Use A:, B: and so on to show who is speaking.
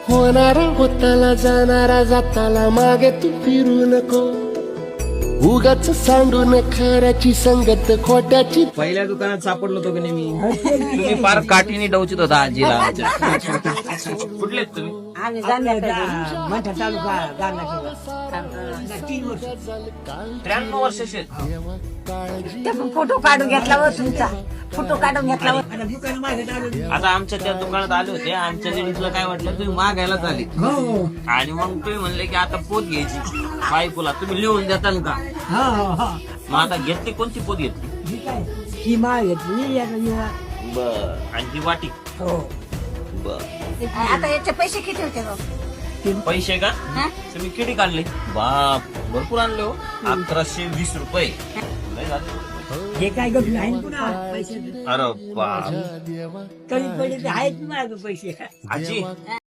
A: होणारा होताला जाणारा जाताला मागे तू फिरू नको उगाच सांडून खऱ्याची संगत खोट्याची.
B: पहिल्या दुकानात सापडलो होतो की नाही मी.
C: तुम्ही फार काठीने डवचित होता आजीला. कुठले आहेत तुम्ही?
D: आम्ही मोठा तालुका गारणाची 3 वर्ष
C: 93 वर्षाचे.
D: फोटो काढून घेतला व तुमचा फोटो काढून घेतला व दुकान मागे आलो.
C: आता आमच्या त्या दुकानात आले होते. आमच्या लेडीजला काय वाटलं तुम्ही मागायलाच आले आणि मग तुम्ही म्हणले की आता पोत घ्यायची बायकोला. तुम्ही लिहून देताल का? मग आता घेतली कोणती पोत घेतली?
D: ही माळ घेतली
C: बर. आणि ती वाटी. बर.
D: आता याचे पैसे किती होते भाऊ?
C: पैसे का तुम्ही किती काढले? बाप भरपूर आणले हो. 1120 रुपये. लय झाले.
D: हे काय गप्प आहे पुन्हा पैसे
C: अरे बाप.
D: कमी पडले आहेत माझे पैसे.
C: आजी